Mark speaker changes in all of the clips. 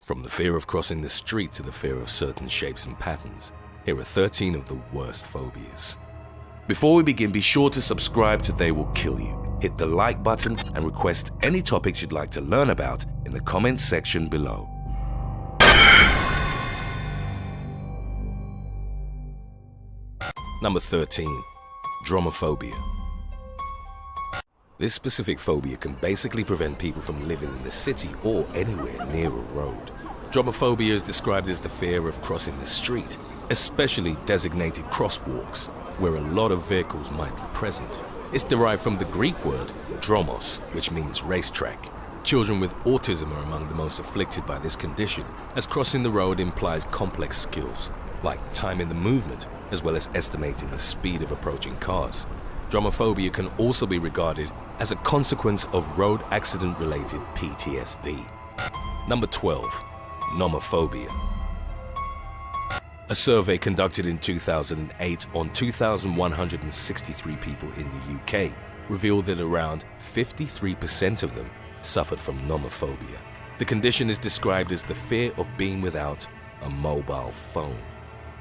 Speaker 1: From the fear of crossing the street to the fear of certain shapes and patterns, here are 13 of the worst phobias. Before we begin, be sure to subscribe to They Will Kill You. Hit the like button and request any topics you'd like to learn about in the comments section below. Number 13. Dromophobia. This specific phobia can basically prevent people from living in the city or anywhere near a road. Dromophobia is described as the fear of crossing the street, especially designated crosswalks, where a lot of vehicles might be present. It's derived from the Greek word dromos, which means racetrack. Children with autism are among the most afflicted by this condition, as crossing the road implies complex skills, like timing the movement, as well as estimating the speed of approaching cars. Dromophobia can also be regarded as a consequence of road accident-related PTSD. Number 12. Nomophobia. A survey conducted in 2008 on 2,163 people in the UK revealed that around 53% of them suffered from nomophobia. The condition is described as the fear of being without a mobile phone.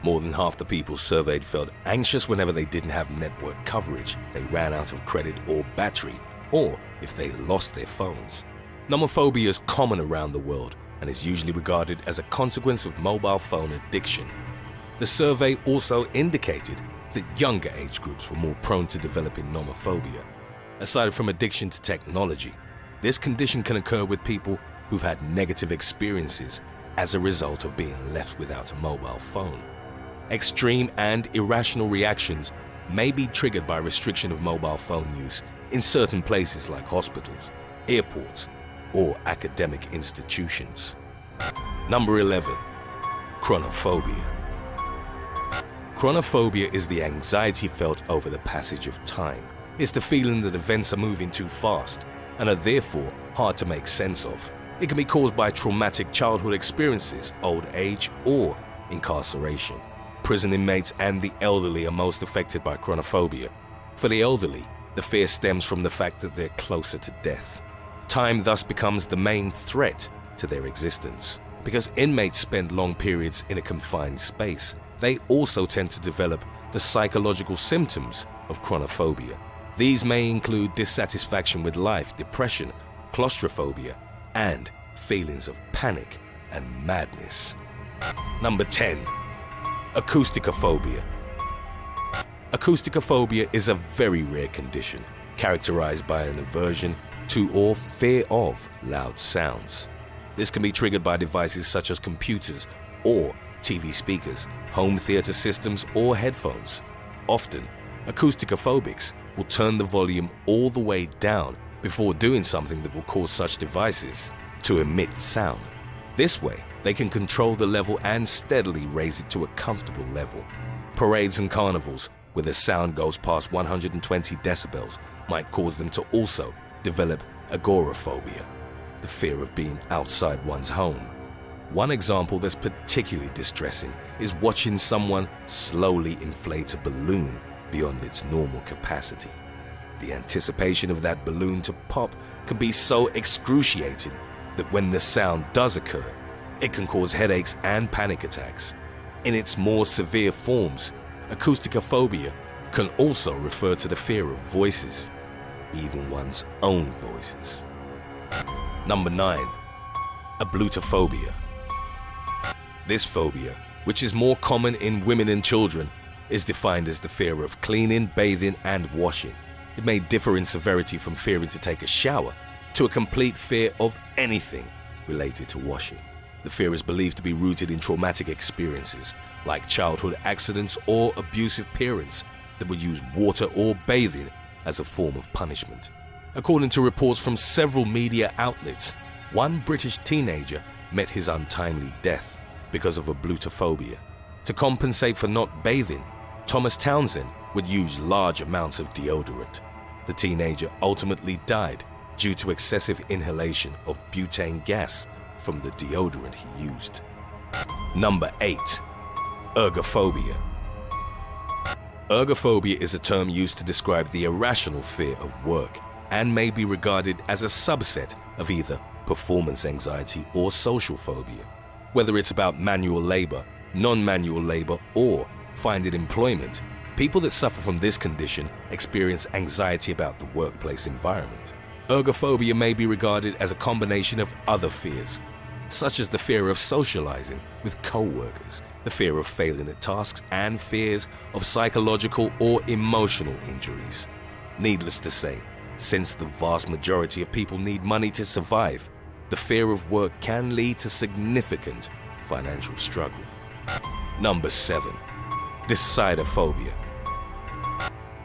Speaker 1: More than half the people surveyed felt anxious whenever they didn't have network coverage, they ran out of credit or battery, or if they lost their phones. Nomophobia is common around the world and is usually regarded as a consequence of mobile phone addiction. The survey also indicated that younger age groups were more prone to developing nomophobia. Aside from addiction to technology, this condition can occur with people who've had negative experiences as a result of being left without a mobile phone. Extreme and irrational reactions may be triggered by restriction of mobile phone use in certain places like hospitals, airports, or academic institutions. Number 11. Chronophobia. Chronophobia is the anxiety felt over the passage of time. It's the feeling that events are moving too fast and are therefore hard to make sense of. It can be caused by traumatic childhood experiences, old age, or incarceration. Prison inmates and the elderly are most affected by chronophobia. For the elderly, the fear stems from the fact that they're closer to death. Time thus becomes the main threat to their existence. Because inmates spend long periods in a confined space, they also tend to develop the psychological symptoms of chronophobia. These may include dissatisfaction with life, depression, claustrophobia, and feelings of panic and madness. Number 10. Acousticophobia. Acousticophobia is a very rare condition characterized by an aversion to or fear of loud sounds. This can be triggered by devices such as computers or TV speakers, home theater systems, or headphones. Often, acousticophobics will turn the volume all the way down before doing something that will cause such devices to emit sound. This way, they can control the level and steadily raise it to a comfortable level. Parades and carnivals, where the sound goes past 120 decibels, might cause them to also develop agoraphobia, the fear of being outside one's home. One example that's particularly distressing is watching someone slowly inflate a balloon beyond its normal capacity. The anticipation of that balloon to pop can be so excruciating that when the sound does occur, it can cause headaches and panic attacks. In its more severe forms, acousticophobia can also refer to the fear of voices, even one's own voices. Number 9. Ablutophobia. This phobia, which is more common in women and children, is defined as the fear of cleaning, bathing, and washing. It may differ in severity from fearing to take a shower to a complete fear of anything related to washing. The fear is believed to be rooted in traumatic experiences, like childhood accidents or abusive parents that would use water or bathing as a form of punishment. According to reports from several media outlets, one British teenager met his untimely death because of ablutophobia. To compensate for not bathing, Thomas Townsend would use large amounts of deodorant. The teenager ultimately died due to excessive inhalation of butane gas from the deodorant he used. Number 8. Ergophobia. Ergophobia is a term used to describe the irrational fear of work and may be regarded as a subset of either performance anxiety, or social phobia. Whether it's about manual labor, non-manual labor, or finding employment, people that suffer from this condition experience anxiety about the workplace environment. Ergophobia may be regarded as a combination of other fears, such as the fear of socializing with co-workers, the fear of failing at tasks, and fears of psychological or emotional injuries. Needless to say, since the vast majority of people need money to survive, the fear of work can lead to significant financial struggle. Number 7. Decidophobia.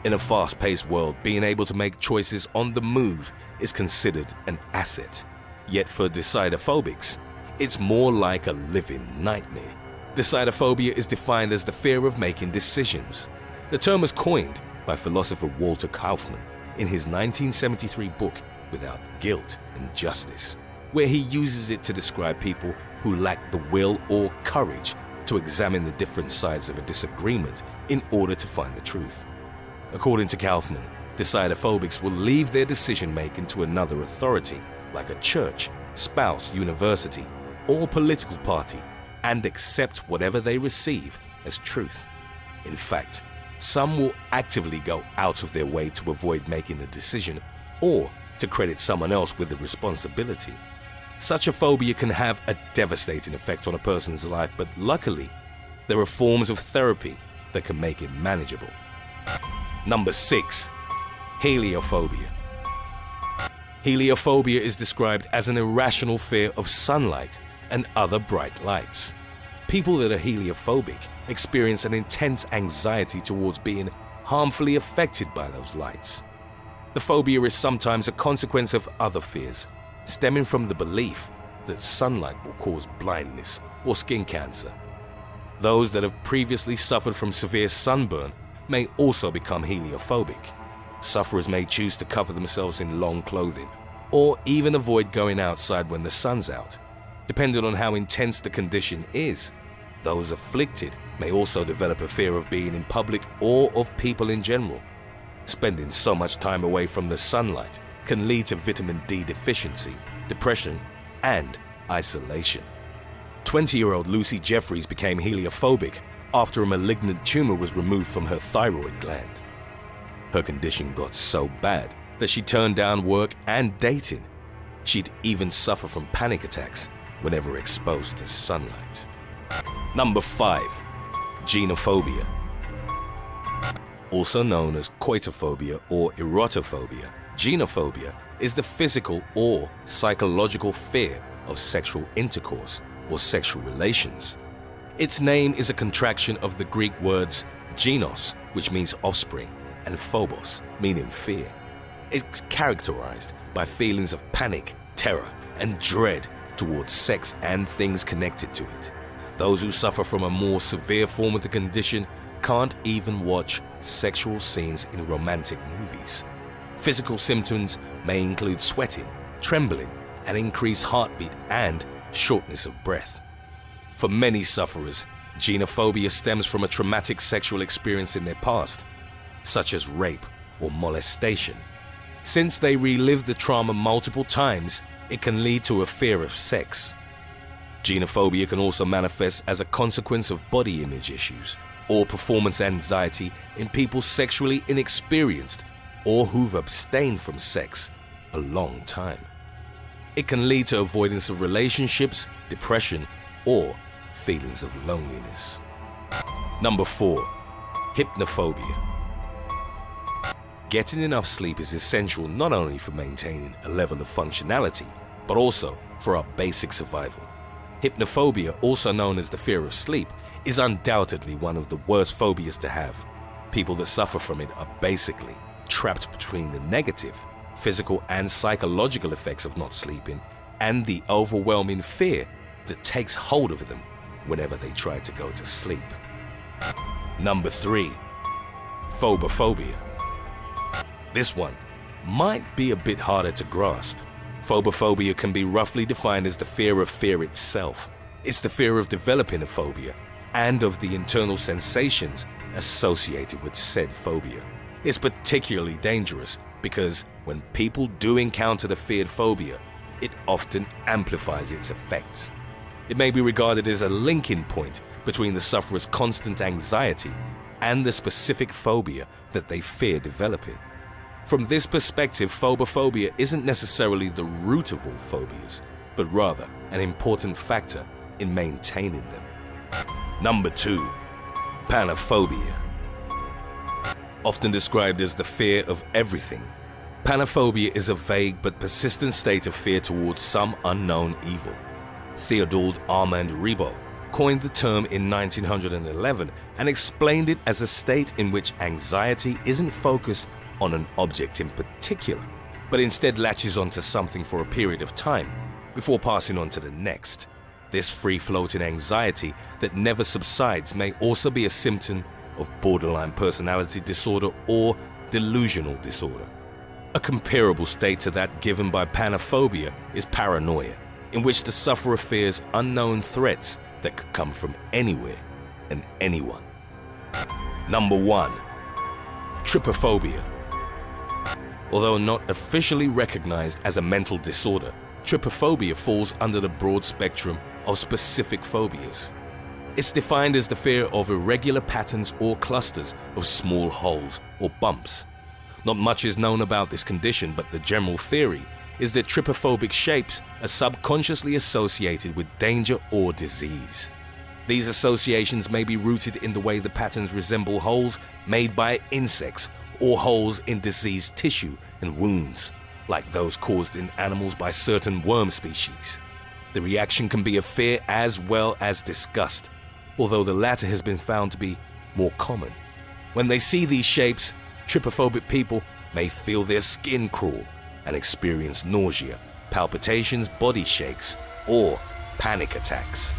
Speaker 1: In a fast-paced world, being able to make choices on the move is considered an asset. Yet for decidophobics, it's more like a living nightmare. Decidophobia is defined as the fear of making decisions. The term was coined by philosopher Walter Kaufmann in his 1973 book, Without Guilt and Justice, where he uses it to describe people who lack the will or courage to examine the different sides of a disagreement in order to find the truth. According to Kaufman, decidophobics will leave their decision-making to another authority, like a church, spouse, university, or political party, and accept whatever they receive as truth. In fact, some will actively go out of their way to avoid making a decision or to credit someone else with the responsibility. Such a phobia can have a devastating effect on a person's life, but luckily, there are forms of therapy that can make it manageable. Number 6. Heliophobia. Heliophobia is described as an irrational fear of sunlight and other bright lights. People that are heliophobic experience an intense anxiety towards being harmfully affected by those lights. The phobia is sometimes a consequence of other fears, stemming from the belief that sunlight will cause blindness or skin cancer. Those that have previously suffered from severe sunburn may also become heliophobic. Sufferers may choose to cover themselves in long clothing or even avoid going outside when the sun's out. Depending on how intense the condition is, those afflicted may also develop a fear of being in public or of people in general. Spending so much time away from the sunlight can lead to vitamin D deficiency, depression, and isolation. 20-year-old Lucy Jeffries became heliophobic after a malignant tumor was removed from her thyroid gland. Her condition got so bad that she turned down work and dating. She'd even suffer from panic attacks whenever exposed to sunlight. Number 5. Genophobia. Also known as coitophobia or erotophobia, genophobia is the physical or psychological fear of sexual intercourse or sexual relations. Its name is a contraction of the Greek words genos, which means offspring, and phobos, meaning fear. It's characterized by feelings of panic, terror, and dread towards sex and things connected to it. Those who suffer from a more severe form of the condition can't even watch sexual scenes in romantic movies. Physical symptoms may include sweating, trembling, an increased heartbeat, and shortness of breath. For many sufferers, genophobia stems from a traumatic sexual experience in their past, such as rape or molestation. Since they relive the trauma multiple times, it can lead to a fear of sex. Genophobia can also manifest as a consequence of body image issues or performance anxiety in people sexually inexperienced or who've abstained from sex a long time. It can lead to avoidance of relationships, depression, or feelings of loneliness. Number 4. Hypnophobia. Getting enough sleep is essential not only for maintaining a level of functionality, but also for our basic survival. Hypnophobia, also known as the fear of sleep, is undoubtedly one of the worst phobias to have. People that suffer from it are basically trapped between the negative, physical and psychological effects of not sleeping and the overwhelming fear that takes hold of them whenever they try to go to sleep. Number 3. Phobophobia. This one might be a bit harder to grasp. Phobophobia can be roughly defined as the fear of fear itself. It's the fear of developing a phobia and of the internal sensations associated with said phobia. It's particularly dangerous because when people do encounter the feared phobia, it often amplifies its effects. It may be regarded as a linking point between the sufferer's constant anxiety and the specific phobia that they fear developing. From this perspective, phobophobia isn't necessarily the root of all phobias, but rather an important factor in maintaining them. Number 2. Panophobia. Often described as the fear of everything, panophobia is a vague but persistent state of fear towards some unknown evil. Theodore Armand Ribot coined the term in 1911 and explained it as a state in which anxiety isn't focused on an object in particular, but instead latches onto something for a period of time before passing on to the next. This free-floating anxiety that never subsides may also be a symptom of borderline personality disorder or delusional disorder. A comparable state to that given by panophobia is paranoia, in which the sufferer fears unknown threats that could come from anywhere and anyone. Number 1. Trypophobia. Although not officially recognized as a mental disorder, trypophobia falls under the broad spectrum of specific phobias. It's defined as the fear of irregular patterns or clusters of small holes or bumps. Not much is known about this condition, but the general theory is that trypophobic shapes are subconsciously associated with danger or disease. These associations may be rooted in the way the patterns resemble holes made by insects or holes in diseased tissue and wounds, like those caused in animals by certain worm species. The reaction can be of fear as well as disgust, although the latter has been found to be more common. When they see these shapes, trypophobic people may feel their skin crawl and experience nausea, palpitations, body shakes, or panic attacks.